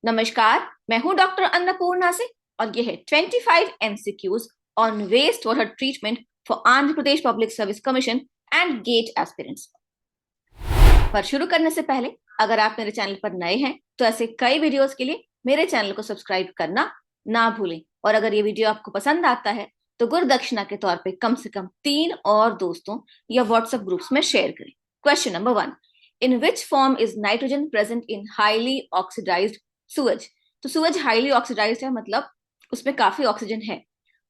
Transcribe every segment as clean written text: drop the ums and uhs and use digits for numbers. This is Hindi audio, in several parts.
नमस्कार, मैं हूं डॉक्टर अन्नपूर्णा से और ये है 25 MCQs on waste water treatment for Andhra Pradesh public service commission and GATE aspirants. पर शुरू करने से पहले अगर आप मेरे चैनल पर नए हैं तो ऐसे कई वीडियोस के लिए मेरे चैनल को सब्सक्राइब करना ना भूलें। और अगर ये वीडियो आपको पसंद आता है तो गुरुदक्षिणा के तौर पे कम से कम 3 और दोस्तों या व्हाट्सएप ग्रुप्स में शेयर करें। Question number 1, in which form is nitrogen present in highly oxidised sewage? तो सुएज हाईली ऑक्सीडाइज्ड है, मतलब उसमें काफी ऑक्सीजन है।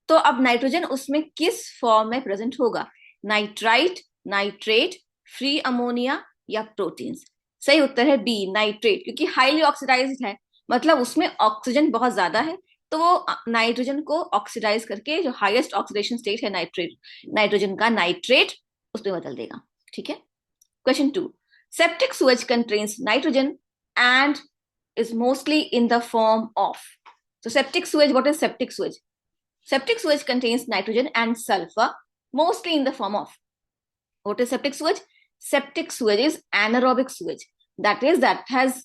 तो अब नाइट्रोजन उसमें किस फॉर्म में प्रेजेंट होगा? नाइट्राइट, नाइट्रेट, फ्री अमोनिया या प्रोटीन्स? सही उत्तर है बी, नाइट्रेट, क्योंकि हाईली ऑक्सीडाइज्ड है मतलब उसमें ऑक्सीजन बहुत ज्यादा है, तो वो नाइट्रोजन को ऑक्सीडाइज करके जो हाईएस्ट ऑक्सीडेशन स्टेट है नाइट्रेट, नाइट्रोजन का नाइट्रेट, उसमें बदल देगा। ठीक है। Question 2, septic Suez contains nitrogen and is mostly in the form of. So septic sewage, what is septic sewage? Septic sewage contains nitrogen and sulfur mostly in the form of. What is septic sewage? Septic sewage is anaerobic sewage. That is, that has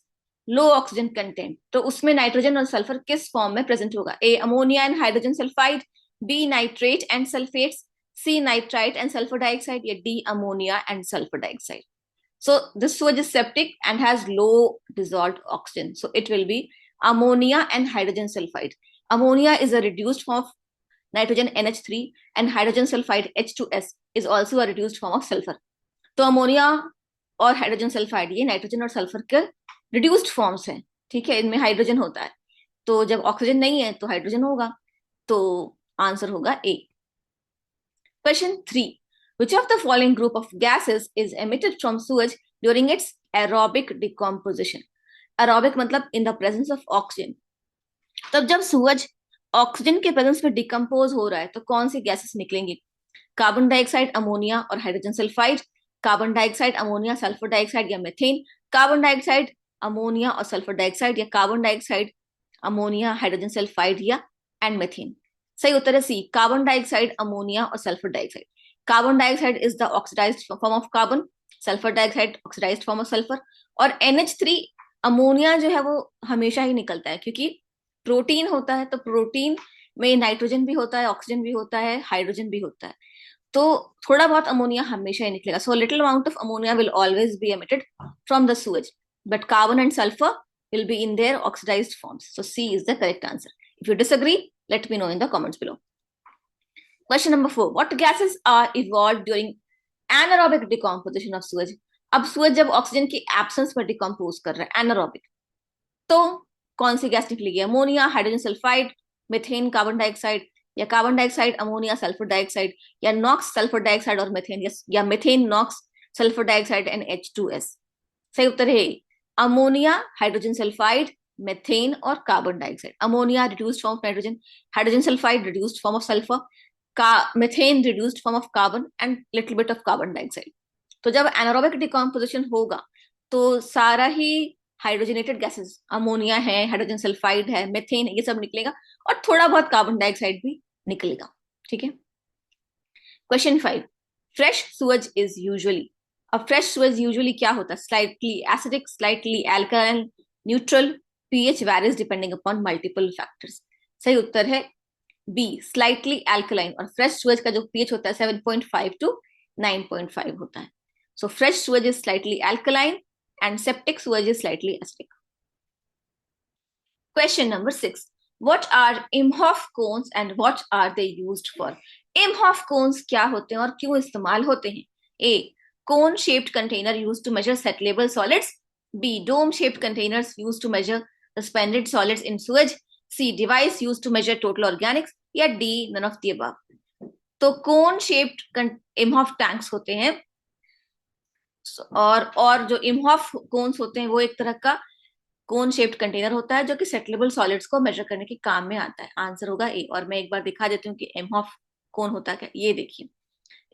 low oxygen content. तो उसमें नाइट्रोजन और सल्फर किस फॉर्म में प्रेजेंट होगा? A ammonia and hydrogen sulphide, B nitrate and sulphates, C nitrite and sulphur dioxide या D ammonia and sulphur dioxide. So this sewage is septic and has low dissolved oxygen. So it will be ammonia and hydrogen sulfide. Ammonia is a reduced form of nitrogen NH3 and hydrogen sulfide H2S is also a reduced form of sulfur. तो अमोनिया और हाइड्रोजन सल्फाइड ये नाइट्रोजन और सल्फर के रिड्यूस्ड फॉर्म्स हैं। ठीक है, इनमें हाइड्रोजन होता है, तो जब ऑक्सीजन नहीं है तो हाइड्रोजन होगा, तो आंसर होगा A. Question 3, which of the following group of gases is emitted from sewage during its aerobic decomposition? Aerobic मतलब in the presence of oxygen। तब जब सूरज ऑक्सीजन के प्रेजेंस में डिकम्पोज हो रहा है तो कौन सी गैसेस निकलेंगी? कार्बन डाइऑक्साइड, अमोनिया और hydrogen sulphide, carbon dioxide, ammonia, sulphur dioxide या मीथेन, कार्बन डाइऑक्साइड, अमोनिया और सल्फर डाइऑक्साइड या carbon dioxide, ammonia, hydrogen sulphide या एंड मीथेन। सही उत्तर है सी, कार्बन डाइऑक्साइड, अमोनिया और sulphur dioxide. Carbon dioxide is the oxidised form of carbon, sulphur dioxide oxidised form of sulphur, और NH3 अमोनिया जो है वो हमेशा ही निकलता है क्योंकि प्रोटीन होता है, तो प्रोटीन में नाइट्रोजन भी होता है, ऑक्सीजन भी होता है, हाइड्रोजन भी होता है, तो थोड़ा बहुत अमोनिया हमेशा ही निकलेगा। So little amount of ammonia will always be emitted from the sewage, but carbon and sulphur will be in their oxidized forms. So C is the correct answer. If you disagree, let me know in the comments below. Question number 4, what gases are evolved during anaerobic decomposition of sewage? अब sewage जब ऑक्सीजन की एब्सेंस में डिकम्पोज कर रहा है एनारोबिक, तो कौन सी गैस निकलेगी? Ammonia, hydrogen sulphide, methane, carbon dioxide या carbon dioxide, ammonia, sulphur dioxide या नॉक्स, सल्फर डाइऑक्साइड और मीथेन या methane, NOx, sulphur dioxide and H2S। सही उत्तर है अमोनिया, हाइड्रोजन सल्फाइड, मीथेन और carbon dioxide. Ammonia reduced form of nitrogen, hydrogen sulphide reduced form of sulphur, methane reduced form of carbon and little bit of carbon dioxide. तो जब एनारोबिक डिकम्पोजिशन होगा तो सारा ही हाइड्रोजनेटेड गैसेस, अमोनिया है, हाइड्रोजन सल्फाइड है, मीथेन है, ये सब निकलेगा और थोड़ा बहुत कार्बन डाइऑक्साइड भी निकलेगा। ठीक है। Question 5, fresh Suez is usually. अब फ्रेश सुएज यूजुअली क्या होता है? Slightly acidic, slightly alkaline, neutral, pH varies depending upon multiple factors. सही उत्तर है बी, स्लाइटली एल्कालाइन। और फ्रेश सुएज का जो पीएच होता है 7.5 to 9.5 होता है। So fresh Suez is slightly alkaline and septic sewage is slightly acidic. Question number 6, what are Imhoff cones and what are they used for? Imhoff cones क्या होते हैं और क्यों इस्तेमाल होते हैं? A, cone shaped container used to measure settleable solids, B, dome shaped containers used to measure suspended solids in sewage, C, device used to measure total organics या D, none of the above. तो cone shaped Imhoff tanks होते हैं और जो इमहॉफ कोन्स होते हैं वो एक तरह का कोन शेप्ड कंटेनर होता है जो कि सेटलेबल सॉलिड्स को मेजर करने के काम में आता है। आंसर होगा ए। और मैं एक बार दिखा देती हूँ कि इमहॉफ कोन होता है क्या। ये देखिए,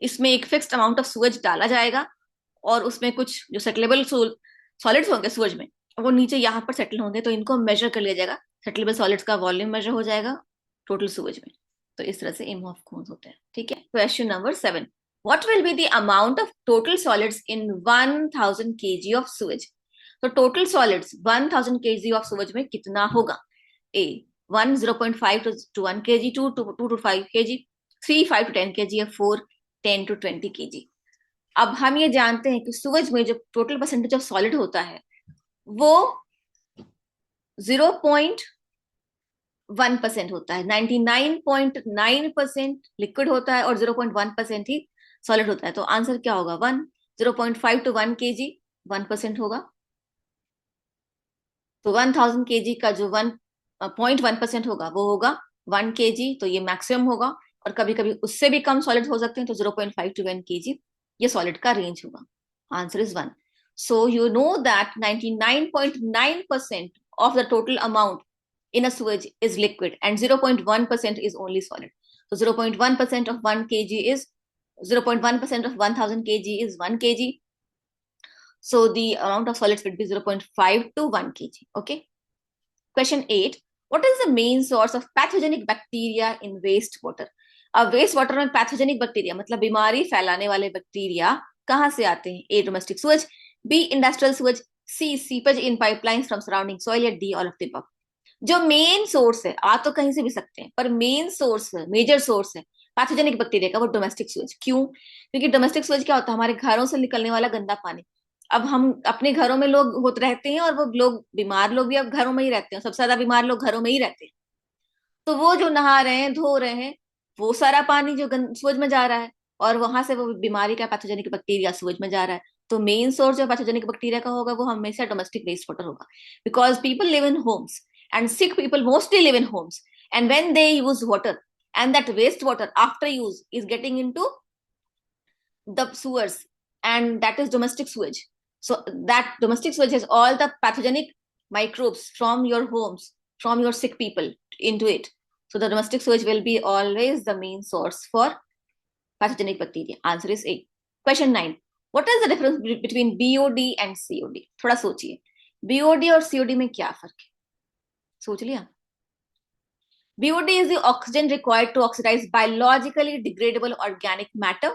इसमें एक फिक्स्ड अमाउंट ऑफ सूएज डाला जाएगा और उसमें कुछ जो सेटलेबल सॉलिड्स होंगे सूएज में वो नीचे यहाँ पर सेटल होंगे, तो इनको मेजर कर लिया जाएगा, सेटलेबल सॉलिड्स का वॉल्यूम मेजर हो जाएगा टोटल सूएज में। तो इस तरह से इमहॉफ कोन्स होते हैं। ठीक है। Question number 7, what will be the amount of total solids in 1000 kg of sewage? तो टोटल सॉलिड्स 1000 kg ऑफ सूरज में कितना होगा? ए 1 0.5 to 1 kg, 2 to 5 kg, 3 5 to 10 kg, या 4 10 to 20 kg। अब हम ये जानते हैं कि सूरज में जो टोटल परसेंटेज ऑफ सॉलिड होता है वो 0.1% होता है। 99.9% लिक्विड होता है और 0.1% ही सॉलिड होता है। तो आंसर क्या होगा? 0.5 to 1 kg 1% होगा। तो 1000 kg का जो 1.1% होगा वो होगा 1 kg। तो ये मैक्सिमम होगा, और कभी कभी उससे भी कम सॉलिड हो सकते हैं, तो 0.5 to 1 kg ये सॉलिड का रेंज होगा। Answer is 1। So you know that 99.9% of the total amount in a sewage is liquid and 0.1% is only solid. So 0.1% of 1 kg is 0.1% of 1000 kg is 1 kg. So the amount of solids would be 0.5 to 1 kg. Okay. Question 8. What is the main source of pathogenic bacteria in wastewater? अब वेस्ट वाटर में पैथोजेनिक बैक्टीरिया मतलब बीमारी फैलाने वाले बैक्टीरिया कहाँ से आते हैं? A domestic sewage, B industrial sewage, C seepage in pipelines from surrounding soil, या D all of the above. जो मेन सोर्स है, आ तो कहीं से भी सकते हैं, पर मेन सोर्स है, मेजर सोर्स है पैथोजेनिक बैक्टीरिया का, वो डोमेस्टिक सूएज। क्यों? क्योंकि डोमेस्टिक सूएज क्या होता है? हमारे घरों से निकलने वाला गंदा पानी। अब हम अपने घरों में लोग होते रहते हैं, और वो लोग बीमार लोग भी अब घरों में ही रहते हैं, सबसे ज्यादा बीमार लोग घरों में ही रहते हैं। तो वो जो नहा रहे हैं, धो रहे हैं, वो सारा पानी जो सूरज में जा रहा है, और वहां से वो बीमारी का पैथोजेनिक बैक्टीरिया सूरज में जा रहा है। तो मेन सोर्स जो पैथोजेनिक बैक्टीरिया का होगा वो हमेशा डोमेस्टिक वेस्ट वाटर होगा, because people live in homes and sick people mostly live in homes, and when they use water and that waste water after use is getting into the sewers, and that is domestic sewage. So that domestic sewage has all the pathogenic microbes from your homes, from your sick people into it. So the domestic sewage will be always the main source for pathogenic bacteria. Answer is A. Question 9. What is the difference between BOD and COD? थोड़ा सोचिए, BOD और COD में क्या फर्क है? सोच लिया? BOD is the oxygen required to oxidize biologically degradable organic matter,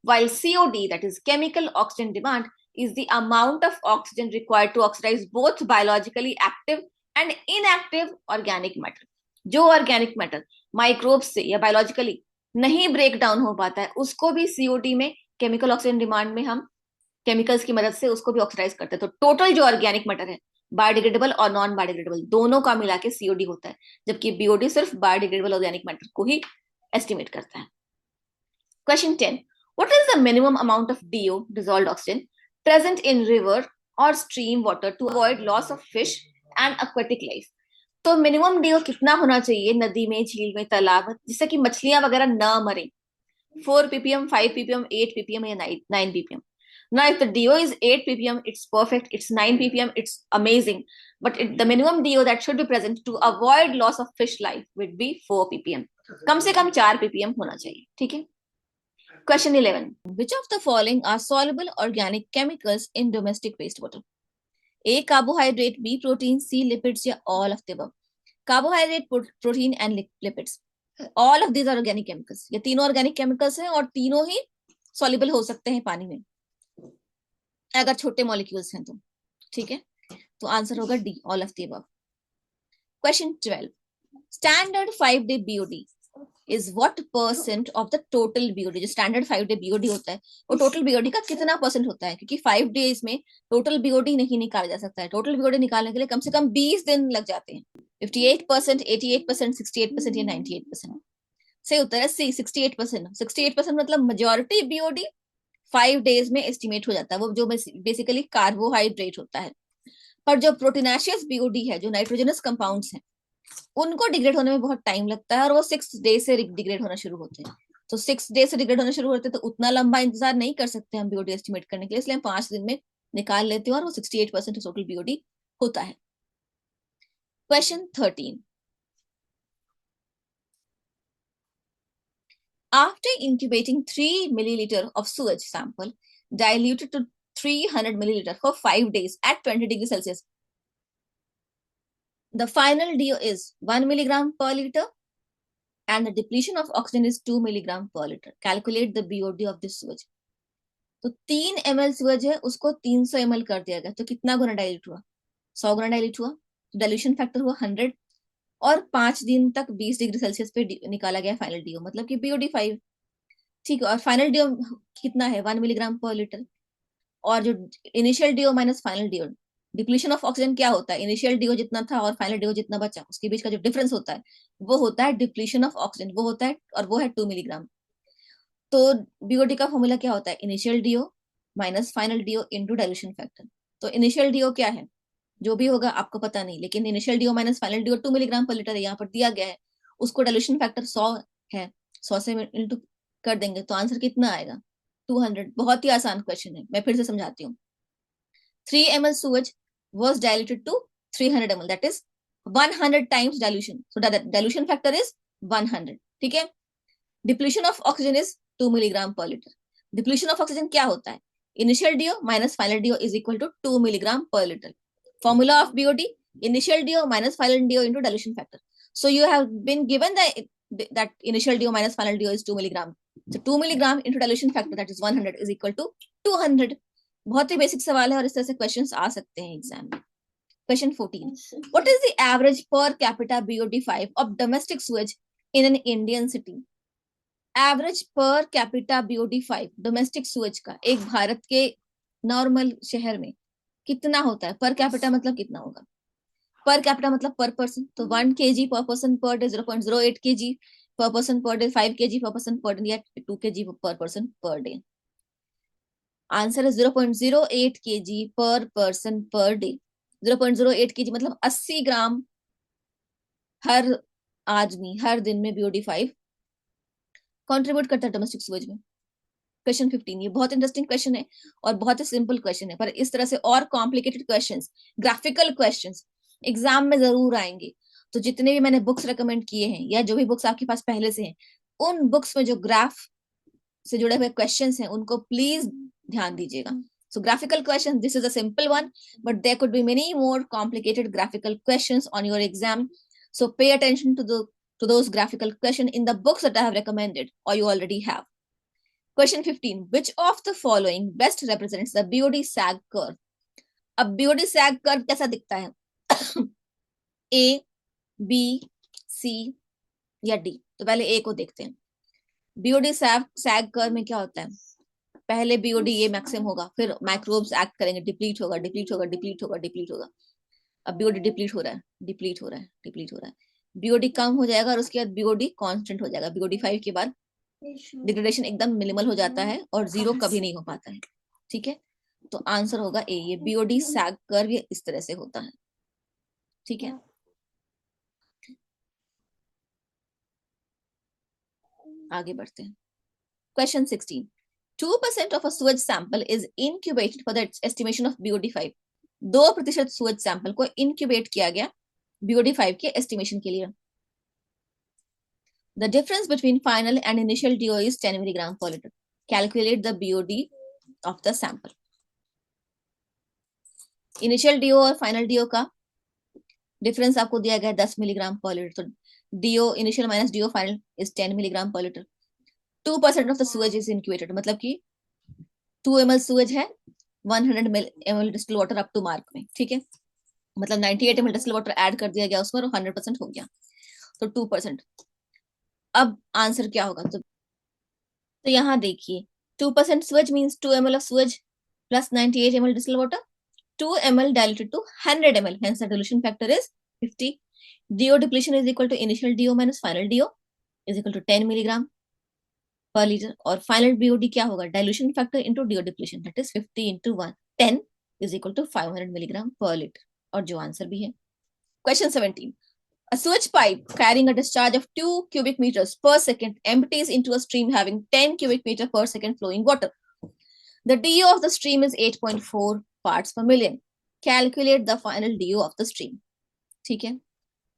while COD, that is chemical oxygen demand, is the amount of oxygen required to oxidize both biologically active and inactive organic matter. जो organic matter microbes से या biologically नहीं break down हो पाता है, उसको भी COD में chemical oxygen demand में हम केमिकल्स की मदद से उसको भी ऑक्सीडाइज करते हैं। तो टोटल जो ऑर्गेनिक मैटर है, बायोडिग्रेडेबल और नॉन बायोडिग्रेडेबल दोनों का मिला के सीओडी होता है, जबकि बीओडी सिर्फ बायोडिग्रेडेबल ऑर्गेनिक मैटर को ही एस्टिमेट करता है। Question 10. What is the minimum amount of DO dissolved oxygen present in river और stream water to avoid loss of fish and aquatic life? तो मिनिमम डीओ कितना होना चाहिए नदी में, झील में, तालाब में, जिससे कि मछलियां वगैरह ना मरे? 4 ppm, 5 ppm, 8 ppm या 9 ppm? Now, if the DO is 8 ppm, it's perfect. It's 9 ppm, it's amazing. But the minimum DO that should be present to avoid loss of fish life would be 4 ppm. कम से कम 4 ppm होना चाहिए, ठीक है? Question 11. Which of the following are soluble organic chemicals in domestic wastewater? A. Carbohydrate, B. Protein, C. Lipids, या all of the above? Carbohydrate, protein and lipids. All of these are organic chemicals. ये तीनों organic chemicals हैं और तीनों ही soluble हो सकते हैं पानी में, अगर छोटे मॉलिक्यूल्स हैं तो, ठीक है? तो आंसर होगा D, all of the above. Question 12. Standard 5 day BOD is what percent of the total BOD? जो स्टैंडर्ड 5 डे बीओडी होता है वो टोटल बीओडी का कितना परसेंट होता है? क्योंकि 5 डेज में टोटल बीओडी नहीं निकाला जा सकता है। टोटल बीओडी निकालने के लिए कम से कम 20 दिन लग जाते हैं। 58%, 88%, 68% या 98%? सही उत्तर है सी, 68%। 68% मतलब मेजॉरिटी बीओडी 5 डेज में एस्टिमेट हो जाता है, वो जो बेसिकली कार्बोहाइड्रेट होता है। पर जो प्रोटीनाशियस बीओडी है, जो नाइट्रोजनस कंपाउंड्स हैं, उनको डिग्रेड होने में बहुत टाइम लगता है और वो 6 डे से डिग्रेड होना शुरू होते हैं। तो 6 डे से डिग्रेड होना शुरू होते हैं, तो उतना लंबा इंतजार नहीं कर सकते हम बीओडी एस्टिमेट करने के लिए, इसलिए हम 5 दिन में निकाल लेते हैं और वो 68% टोटल बीओडी होता है। Question 13. After incubating 3 milliliter of sewage sample diluted to 300 milliliter for 5 days at 20 degrees Celsius, the final DO is 1 milligram per liter and the depletion of oxygen is 2 milligram per liter. Calculate the BOD of this sewage. तो 3 ml सूरज है, उसको 300 ml कर दिया गया, तो कितना गुना डाइल्यूट हुआ? 100 गुना डाइल्यूट हुआ। डाइल्यूशन फैक्टर हुआ 100, और 5 दिन तक 20 डिग्री सेल्सियस पे निकाला गया फाइनल डीओ, मतलब कि BOD5। ठीक है, और फाइनल डीओ कितना है? 1 mg/L। और जो initial DO minus final DO, depletion of oxygen क्या होता है? इनिशियल डीओ जितना था और फाइनल डीओ जितना बचा, उसके बीच का जो डिफरेंस होता है वो होता है डिप्लीशन ऑफ ऑक्सीजन, वो होता है, और वो है 2 mg। तो BOD का फॉर्मूला क्या होता है? Initial DO minus final DO into dilution factor. तो इनिशियल डीओ क्या है? जो भी होगा आपको पता नहीं, लेकिन initial DO minus final DO 2 mg/L यहाँ पर दिया गया है। उसको डाइल्यूशन फैक्टर 100 है, 100 से इंटू कर देंगे तो आंसर कितना आएगा? 200। बहुत ही आसान क्वेश्चन है, मैं फिर से समझाती हूँ। 3 ml sewage was diluted to 300 ml, that is 100 times dilution. So that dilution factor is 100. ठीक है। Depletion of oxygen is 2 mg/L. Depletion of oxygen क्या होता है? Initial DO minus final DO is equal to 2 mg/L. Formula of BOD: initial DO minus final DO into dilution factor. So you have been given that initial DO minus final DO is 2 mg. So 2 mg into dilution factor, that is 100, is equal to 200. बहुत ही बेसिक सवाल है और इस तरह से क्वेश्चंस आ सकते हैं एग्जाम में। Question 14, what is the average per capita BOD5 of domestic Suez in an Indian city? Average per capita BOD5 domestic Suez का एक भारत के नॉर्मल शहर में कितना होता है? पर कैपिटा मतलब कितना होगा? पर कैपिटा मतलब पर पर्सन, तो 1 kg पर पर्सन पर डे, 0.08 kg पर पर्सन पर डे, 5 kg पर पर्सन पर डे, या 2 kg पर पर्सन पर डे। आंसर है 0.08 kg पर पर्सन पर डे। 0.08 kg मतलब 80 ग्राम हर आदमी हर दिन में BOD5 कंट्रीब्यूट करता है डोमेस्टिक सूएज में। क्वेश्चन 15, ये बहुत इंटरेस्टिंग क्वेश्चन है और बहुत ही सिंपल क्वेश्चन है, पर इस तरह से और complicated questions, graphical questions exam में जरूर आएंगे। तो जितने भी मैंने बुक्स रेकमेंड किए हैं या जो भी बुक्स आपके पास पहले से हैं, उन बुक्स में जो ग्राफ से जुड़े हुए क्वेश्चंस हैं उनको प्लीज ध्यान दीजिएगा। So graphical question, this is a simple one, but there could be many more complicated graphical questions on your exam. So pay attention to those graphical questions in the books that I have recommended or you already have. Question 15, which of the following best represents the BOD sag curve? अब BOD sag curve कैसा दिखता है? A, B, C या D? तो पहले A को देखते हैं। BOD sag curve में क्या होता है? पहले BOD ये मैक्सिमम होगा, फिर माइक्रोब्स एक्ट करेंगे, डिप्लीट होगा, डिप्लीट होगा, डिप्लीट होगा, डिप्लीट होगा। अब BOD डिप्लीट हो रहा है, डिप्लीट हो रहा है, डिप्लीट हो रहा है। BOD कम हो जाएगा और उसके बाद BOD कांस्टेंट हो जाएगा। BOD5 के बाद डिग्रेडेशन एकदम मिनिमल हो जाता है और जीरो कभी नहीं हो पाता है। ठीक है, तो आंसर होगा ए, ये BOD सैग कर्व ये इस तरह से होता है। ठीक है, आगे बढ़ते हैं। Question 16, 2% of a sewage sample is incubated for the estimation of BOD5. 2% sewage sample को incubate किया गया BOD5 के estimation के लिए। The difference between final and initial DO is 10 mg/L. Calculate the BOD of the sample. Initial DO और फाइनल DO का डिफरेंस आपको दिया गया है 10 mg/L. तो DO initial minus DO final is 10 mg/L. 2% of the sewage is incubated, मतलब कि 2 ml सूएज है, 100 ml distil water up to mark में। ठीक है, मतलब 98 ml डिस्टिल वाटर ऐड कर दिया गया उसमें और 100% हो गया, तो 2%। अब आंसर क्या होगा? तो यहाँ देखिए 2% sewage means 2 ml of sewage plus 98 ml distil water, 2 ml diluted to 100 ml, hence the dilution factor is 50. DO depletion is equal to initial DO minus final DO is equal to 10 milligram per liter, और फाइनल BOD क्या होगा? Dilution factor into DO depletion, that is 50 into 10 is equal to 500 milligram per liter, और जो आंसर भी है। Question 17, a sewage pipe carrying a discharge of 2 cubic meters per second empties into a stream having 10 cubic meter per second flowing water. The DO of the stream is 8.4 parts per million. Calculate the final DO of the stream. ठीक है,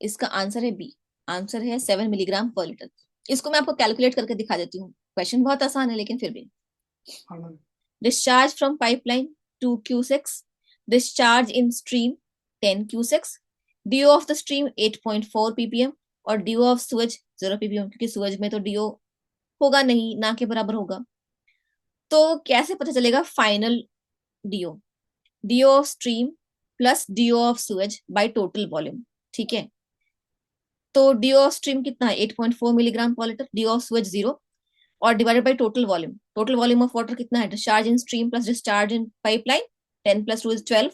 इसका आंसर है बी, आंसर है 7 मिलीग्राम पर लीटर। इसको मैं आपको कैलकुलेट करके दिखा देती हूँ, क्वेश्चन बहुत आसान है लेकिन फिर भी। Discharge from pipeline 2 cusecs, discharge in stream 10 cusecs, DO of the stream 8.4 ppm और DO ऑफ सूएज 0 ppm, क्योंकि सूएज में तो DO होगा नहीं, ना के बराबर होगा। तो तो कैसे पता चलेगा final DO? DO of stream plus DO of sewage by total volume, ठीक है। तो डीओ ऑफ स्ट्रीम कितना है? 8.4 मिलीग्राम पर लीटर, डीओ ऑफ सुएज 0, और divided by total volume of water कितना है? Discharge in stream plus discharge in pipeline, 10 plus 2 is 12,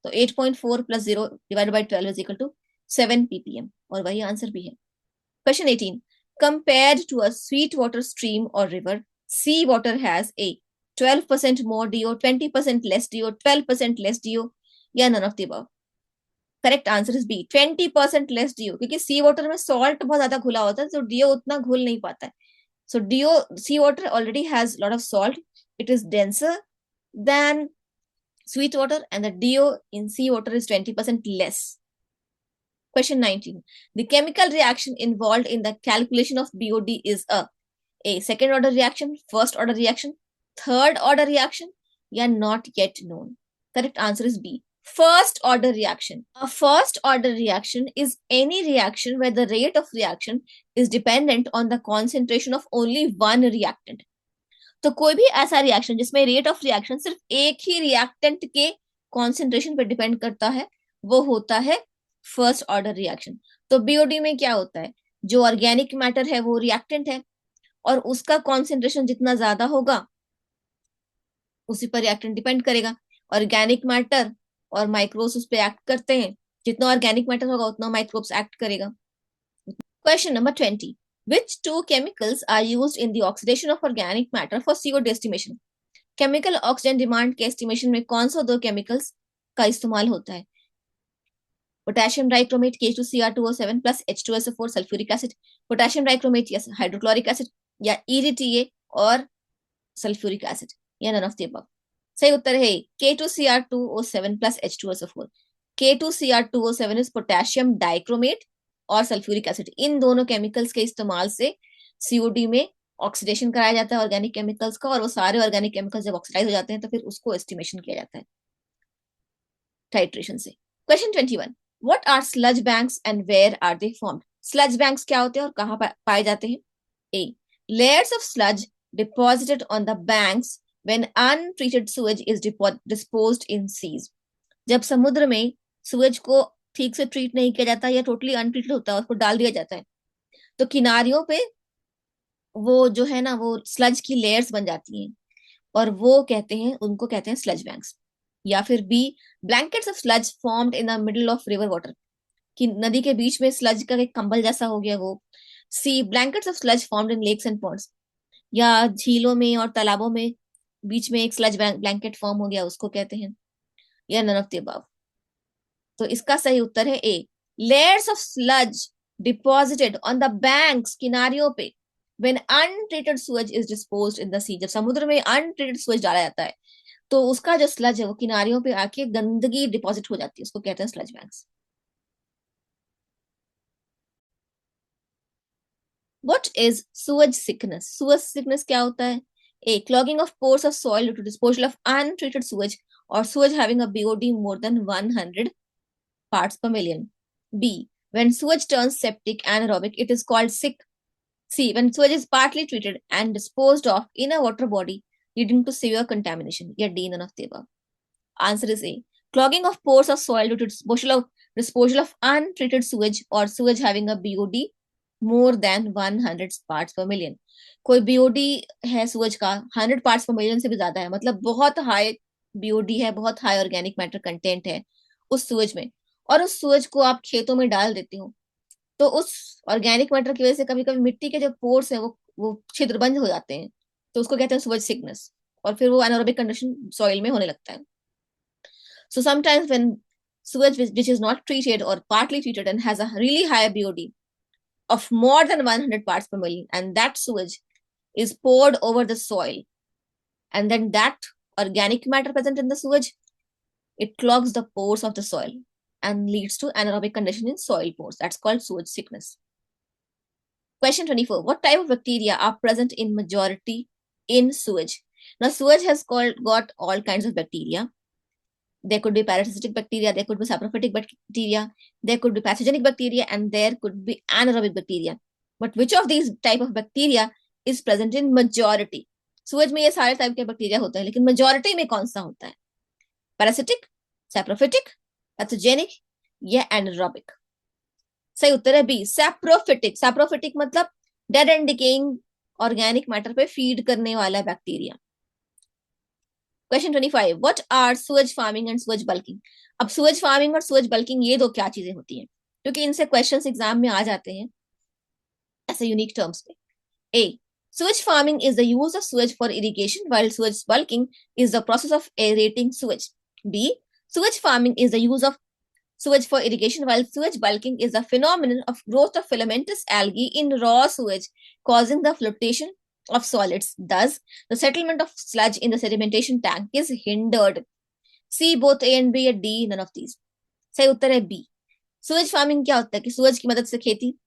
तो 8.4 plus 0 divided by 12 is equal to 7 ppm, और वही आंसर भी है। Question 18, compared to a sweet water stream or river, sea water has a 12% more DO, 20% less DO, 12% less DO, या none of the above? Correct answer is B, 20% less DO, क्योंकि सी वाटर में सॉल्ट बहुत ज्यादा घुला होता है, तो डीओ उतना घुल नहीं पाता है। So DO, seawater already has a lot of salt. It is denser than sweet water, and the DO in seawater is 20% less. Question 19. The chemical reaction involved in the calculation of BOD is a second order reaction, first order reaction, third order reaction, या not yet known? Correct answer is B. First order reaction. A first order reaction is any reaction where the rate of reaction is dependent on the concentration of only one reactant. तो कोई भी ऐसा रिएक्शन जिसमें रेट ऑफ रिएक्शन सिर्फ एक ही रिएक्टेंट के कॉन्सेंट्रेशन पर डिपेंड करता है, वो होता है फर्स्ट ऑर्डर रिएक्शन। तो बीओडी में क्या होता है? जो ऑर्गेनिक मैटर है वो रिएक्टेंट है, और उसका कॉन्सेंट्रेशन जितना ज्यादा होगा उसी पर रिएक्टेंट डिपेंड करेगा। ऑर्गेनिक मैटर और माइक्रोब्स उस पर एक्ट करते हैं, जितना ऑर्गेनिक मैटर होगा उतना माइक्रोब्स एक्ट करेगा। Question number 20, which two chemicals are used in the oxidation of organic matter for COD estimation? Chemical oxygen demand के एस्टिमेशन में कौन सा दो केमिकल्स का इस्तेमाल होता है? Potassium dichromate K2Cr2O7 plus H2SO4 sulphuric acid, potassium dichromate या हाइड्रोक्लोरिक एसिड, या EDTA और सल्फ्यूरिक एसिड, या नन ऑफ द अबव? सही उत्तर है K2Cr2O7 plus H2SO4। K2Cr2O7 is potassium dichromate और सल्फ्यूरिक एसिड, इन दोनों केमिकल्स के इस्तेमाल से सीओडी में ऑक्सीडेशन कराया जाता है ऑर्गेनिक केमिकल्स का, और वो सारे ऑर्गेनिक केमिकल्स जब ऑक्सीडाइज हो जाते हैं तो फिर उसको एस्टिमेशन किया जाता है टाइट्रेशन से। Question 21, what are sludge banks and where are they formed? Sludge banks क्या होते हैं और कहां पाए जाते हैं? A, layers of sludge deposited on the banks when untreated sewage is disposed in seas. जब समुद्र में सूएज को ठीक से ट्रीट नहीं किया जाता या टोटली अनट्रीटेड होता है, उसको डाल दिया जाता है, तो किनारियों पे वो जो है ना वो स्लज की लेयर्स बन जाती हैं, और वो कहते हैं, उनको कहते हैं स्लज बैंक्स। या फिर B, blankets of sludge formed in the middle of river water, कि नदी के बीच में स्लज का एक कंबल जैसा हो गया वो। C, blankets of sludge formed in lakes and ponds, या झीलों में और तालाबों में बीच में एक स्लज ब्लैंकेट फॉर्म हो गया, उसको कहते हैं, या नन ऑफ द अबव? तो इसका सही उत्तर है A, layers of sludge deposited on the banks, किनारियों पे, when untreated sewage is disposed in the sea. जब समुद्र में अनट्रीटेड सूएज डाला जाता है तो उसका जो स्लज है वो किनारियों पे आके गंदगी डिपॉजिट हो जाती है, उसको कहते हैं sludge banks. What is sewage sickness? Sewage sickness क्या होता है? A, clogging of pores of soil due to disposal of untreated sewage और sewage having a BOD more than 100 parts per million. B, when sewage turns septic anaerobic, it is called sick. C, when sewage is partly treated and disposed of in a water body, leading to severe contamination. या D, none of the above? Answer is A, clogging of pores of soil due to disposal of untreated sewage or sewage having a BOD more than 100 parts per million. कोई BOD है सूएज का 100 parts per million से भी ज्यादा है, मतलब बहुत हाई BOD है, बहुत हाई ऑर्गेनिक मैटर कंटेंट है उस सूएज में, और उस सूएज को आप खेतों में डाल देते हो, तो उस ऑर्गेनिक मैटर की वजह से कभी कभी मिट्टी के जो पोर्स है वो छिद्र बंद हो जाते हैं, तो उसको कहते हैं सूएज सिकनेस, और फिर वो एनारोबिक कंडीशन सॉइल में होने लगता है। So sometimes when sewage which is not treated or partly treated and has a really high BOD of more than 100 parts per million, and that sewage is poured over the soil, and then that organic matter present in the sewage, it clogs the pores of the soil and leads to anaerobic condition in soil pores. That's called sewage sickness. Question 24. What type of bacteria are present in majority in sewage? Now, sewage has got all kinds of bacteria. There could be parasitic bacteria, there could be saprophytic bacteria, there could be pathogenic bacteria, and there could be anaerobic bacteria. But which of these type of bacteria is present in majority? सूअज में ये सारे टाइप के बैक्टीरिया होते हैं, लेकिन मेजोरिटी में कौन सा होता है? पैरासिटिक, सैप्रोफिटिक, पैथोजेनिक या एनारोबिक? सही उत्तर है बी, सैप्रोफिटिक। सैप्रोफिटिक मतलब dead and decaying organic matter पे फीड करने वाला bacteria. Question 25, what are sewage farming and sewage bulking? अब सुएज फार्मिंग और सुएज बल्किंग ये दो क्या चीजें होती हैं, क्योंकि इनसे क्वेश्चंस एग्जाम में आ जाते हैं ऐसे यूनिक टर्म्स पे। A. Sewage farming is the use of sewage for irrigation, while sewage bulking is the process of aerating sewage. B. Sewage farming is the use of sewage for irrigation, while sewage bulking is the phenomenon of growth of filamentous algae in raw sewage, causing the flotation of solids. Thus, the settlement of sludge in the sedimentation tank is hindered. C. Both A and B, or D, none of these. सही उत्तर है B. सुएज फार्मिंग क्या होता है कि सूरज की मदद से खेती,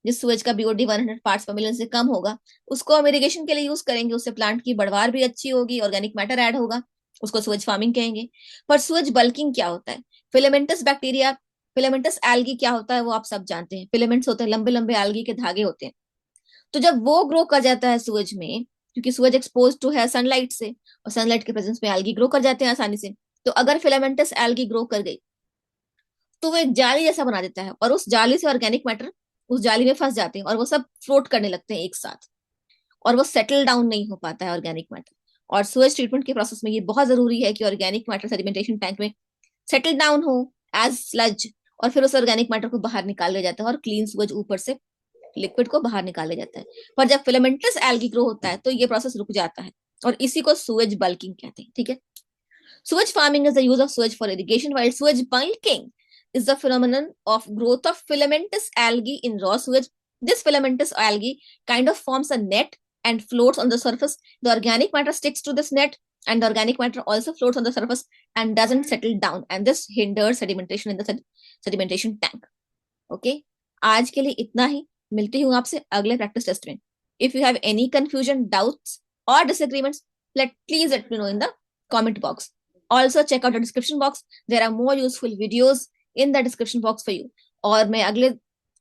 जिस सूरज का बीओडी 100 पार्ट्स पर मिलियन से कम होगा, उसको हम इरिगेशन के लिए यूज करेंगे, उससे प्लांट की बढ़वार भी अच्छी होगी, ऑर्गेनिक मैटर ऐड होगा, उसको सूरज फार्मिंग कहेंगे। पर सूरज बल्किंग क्या होता है? फिलामेंटस बैक्टीरिया, फिलामेंटस एल्गी क्या होता है वो आप सब जानते हैं। फिलामेंट्स होते हैं, लंबे लंबे एल्गी के धागे होते हैं। तो जब वो ग्रो कर जाता है सूरज में, क्योंकि सूरज एक्सपोज टू है सनलाइट से, और सनलाइट के प्रेजेंस में एल्गी ग्रो कर जाते हैं आसानी से, तो अगर फिलामेंटस एल्गी ग्रो कर गई तो वो एक जाली जैसा बना देता है, और उस जाली से ऑर्गेनिक मैटर उस जाली में फंस जाते हैं, और वो सब फ्लोट करने लगते हैं एक साथ, और वो सेटल डाउन नहीं हो पाता है ऑर्गेनिक मैटर। और सुएज ट्रीटमेंट के प्रोसेस में ये बहुत जरूरी है कि ऑर्गेनिक मैटर सेडिमेंटेशन टैंक में सेटल डाउन हो एज स्लज, और फिर उस ऑर्गेनिक मैटर को बाहर निकाल लिया जाता है, और क्लीन सुएज ऊपर से लिक्विड को बाहर निकाल लिया जाता है। पर जब फिलामेंटस एल्गी ग्रो होता है तो ये प्रोसेस रुक जाता है, और इसी को सुएज बल्किंग कहते हैं। ठीक है, sewage farming is the use of sewage for irrigation, while sewage bulking is the phenomenon of growth of filamentous algae in raw sewage. This filamentous algae kind of forms a net and floats on the surface. The organic matter sticks to this net, and the organic matter also floats on the surface and doesn't settle down, and this hinders sedimentation in the sedimentation tank. Okay, आज के लिए इतना ही। मिलती हूँ आपसे अगले प्रैक्टिस टेस्ट में। If you have any confusion, doubts or disagreements, please let me know in the comment box. Also check out the description box. There are more useful videos in the description box for you. और मैं अगले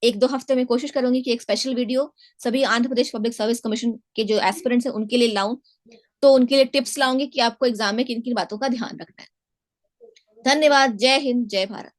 1-2 हफ्ते में कोशिश करूंगी कि एक स्पेशल वीडियो सभी Andhra Pradesh public service commission के जो एस्पिरेंट्स हैं उनके लिए लाऊं, तो उनके लिए टिप्स लाऊंगी कि आपको एग्जाम में किन किन बातों का ध्यान रखना है। धन्यवाद। जय हिंद, जय भारत।